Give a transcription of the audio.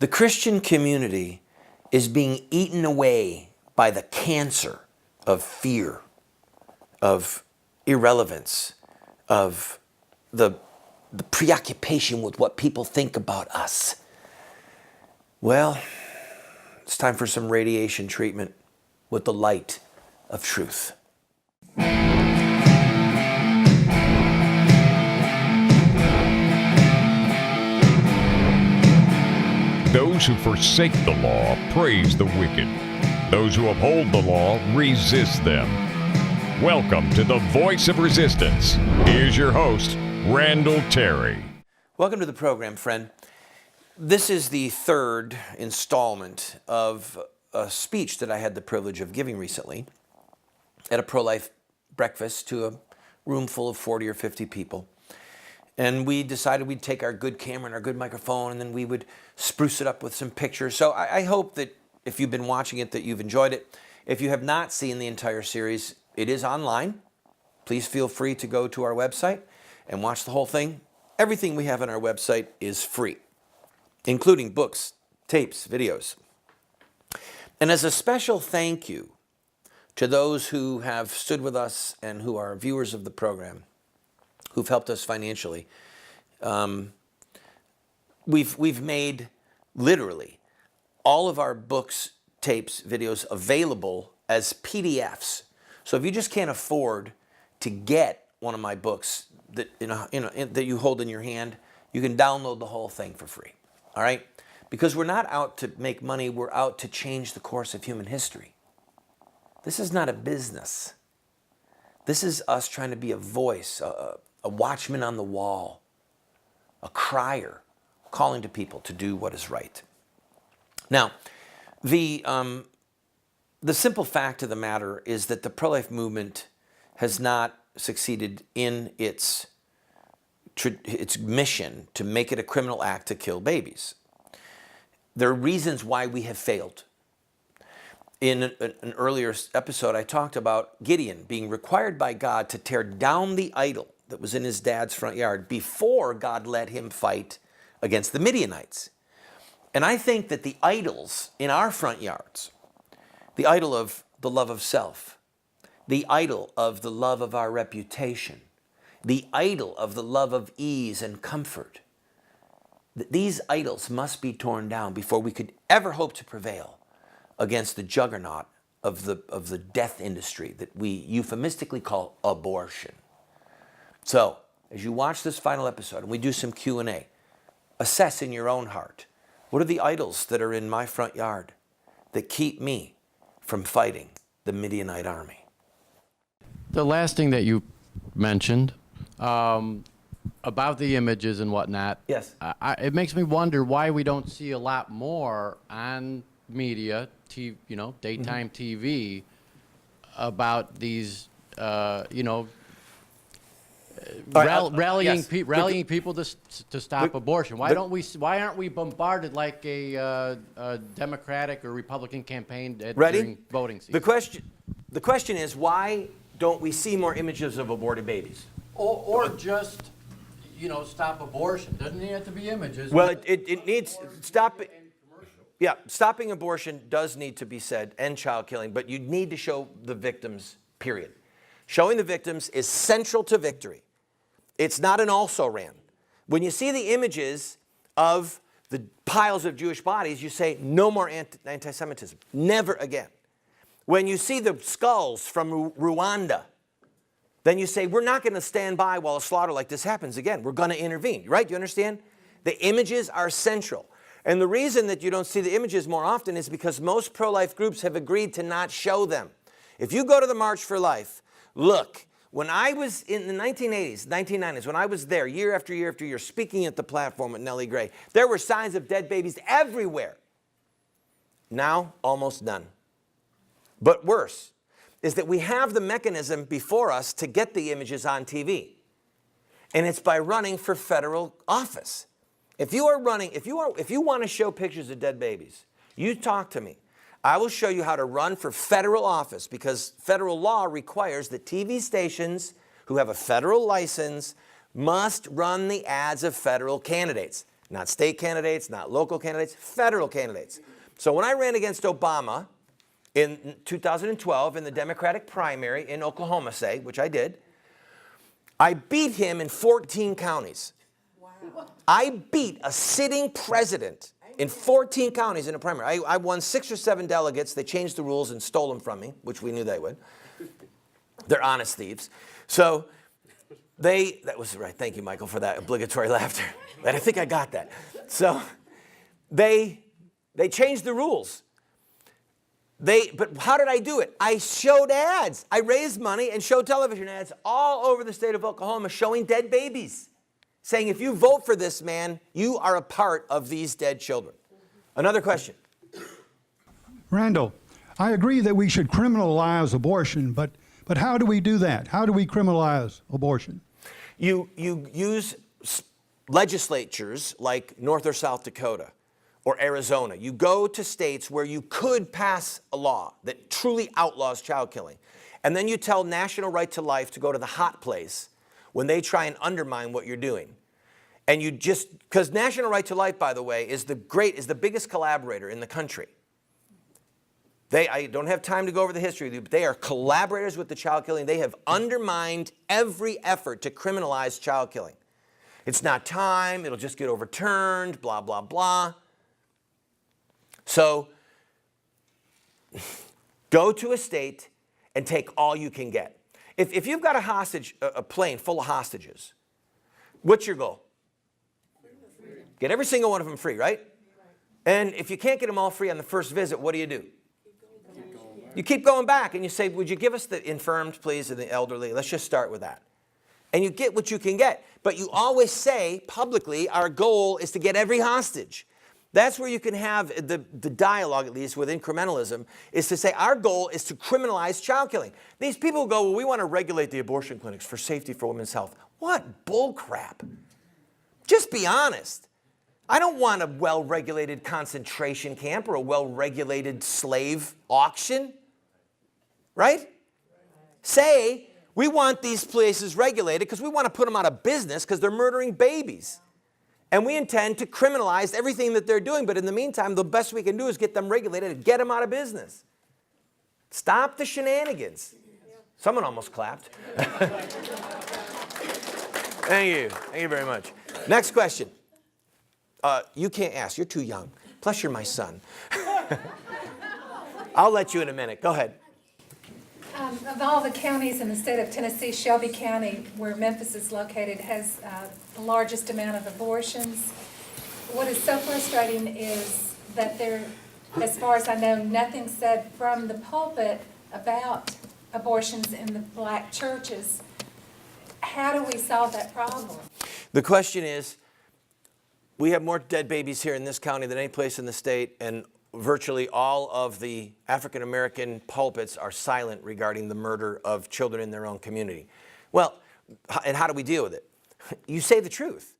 The Christian community is being eaten away by the cancer of fear, of irrelevance, of the preoccupation with what people think about us. Well, it's time for some radiation treatment with the light of truth. Those who forsake the law praise the wicked. Those who uphold the law resist them. Welcome to the Voice of Resistance. Here's your host, Randall Terry. Welcome to the program, friend. This is the third installment of a speech that I had the privilege of giving recently at a pro-life breakfast to a room full of 40 or 50 people. And we decided we'd take our good camera and our good microphone, and then we would spruce it up with some pictures. So I hope that if you've been watching it, that you've enjoyed it. If you have not seen the entire series, it is online. Please feel free to go to our website and watch the whole thing. Everything we have on our website is free, including books, tapes, videos. And as a special thank you to those who have stood with us and who are viewers of the program, who've helped us financially, we've made literally all of our books, tapes, videos available as PDFs. So if you just can't afford to get one of my books that that you hold in your hand, you can download the whole thing for free. All right? Because we're not out to make money, we're out to change the course of human history. This is not a business. This is us trying to be a voice, a watchman on the wall, a crier, calling to people to do what is right. Now, the simple fact of the matter is that the pro-life movement has not succeeded in its mission to make it a criminal act to kill babies. There are reasons why we have failed. In an earlier episode, I talked about Gideon being required by God to tear down the idol that was in his dad's front yard before God let him fight against the Midianites. And I think that the idols in our front yards, the idol of the love of self, the idol of the love of our reputation, the idol of the love of ease and comfort, these idols must be torn down before we could ever hope to prevail against the juggernaut of the death industry that we euphemistically call abortion. So, as you watch this final episode and we do some Q&A, assess in your own heart, what are the idols that are in my front yard that keep me from fighting the Midianite army? The last thing that you mentioned about the images and whatnot, yes, it makes me wonder why we don't see a lot more on media, daytime TV, about these, rallying people to stop abortion. Why aren't we bombarded like a Democratic or Republican campaign during voting season? The question is, why don't we see more images of aborted babies? Or just, stop abortion. Doesn't it have to be images? Well, it needs stopping abortion does need to be said, and child killing, but you need to show the victims, period. Showing the victims is central to victory. It's not an also-ran. When you see the images of the piles of Jewish bodies, you say, no more anti-Semitism. Never again. When you see the skulls from Rwanda, then you say, we're not going to stand by while a slaughter like this happens again. We're going to intervene, right? You understand? The images are central. And the reason that you don't see the images more often is because most pro-life groups have agreed to not show them. If you go to the March for Life, look, when I was in the 1980s, 1990s, when I was there year after year after year speaking at the platform with Nellie Gray, there were signs of dead babies everywhere. Now, almost none. But worse is that we have the mechanism before us to get the images on TV. And it's by running for federal office. If you want to show pictures of dead babies, you talk to me. I will show you how to run for federal office, because federal law requires that TV stations who have a federal license must run the ads of federal candidates. Not state candidates, not local candidates, federal candidates. So when I ran against Obama in 2012 in the Democratic primary in Oklahoma, say, which I did, I beat him in 14 counties. Wow. I beat a sitting president in 14 counties in a primary. I won 6 or 7 delegates. They changed the rules and stole them from me, which we knew they would. They're honest thieves. So that was right. Thank you, Michael, for that obligatory laughter. But I think I got that. So they changed the rules. But how did I do it? I showed ads. I raised money and showed television ads all over the state of Oklahoma showing dead babies, saying, if you vote for this man, you are a part of these dead children. Another question. Randall, I agree that we should criminalize abortion, but how do we do that? How do we criminalize abortion? You use legislatures like North or South Dakota or Arizona. You go to states where you could pass a law that truly outlaws child killing. And then you tell National Right to Life to go to the hot place when they try and undermine what you're doing. And you just, because National Right to Life, by the way, is the biggest collaborator in the country. I don't have time to go over the history with you, but they are collaborators with the child killing. They have undermined every effort to criminalize child killing. It's not time, it'll just get overturned, blah, blah, blah. So go to a state and take all you can get. If you've got a plane full of hostages, what's your goal? Get every single one of them free, right? And if you can't get them all free on the first visit, what do? You keep going back and you say, would you give us the infirmed, please, and the elderly? Let's just start with that. And you get what you can get. But you always say publicly, our goal is to get every hostage. That's where you can have the dialogue, at least with incrementalism, is to say our goal is to criminalize child killing. These people go, well, we want to regulate the abortion clinics for safety for women's health. What bull crap. Just be honest. I don't want a well-regulated concentration camp or a well-regulated slave auction, right? Say, we want these places regulated because we want to put them out of business because they're murdering babies. And we intend to criminalize everything that they're doing. But in the meantime, the best we can do is get them regulated and get them out of business. Stop the shenanigans. Someone almost clapped. Thank you. Thank you very much. Next question. You can't ask. You're too young. Plus, you're my son. I'll let you in a minute. Go ahead. Of all the counties in the state of Tennessee, Shelby County, where Memphis is located, has the largest amount of abortions. What is so frustrating is that there, as far as I know, nothing said from the pulpit about abortions in the black churches. How do we solve that problem? The question is, we have more dead babies here in this county than any place in the state, and virtually all of the African-American pulpits are silent regarding the murder of children in their own community. Well, and how do we deal with it? You say the truth.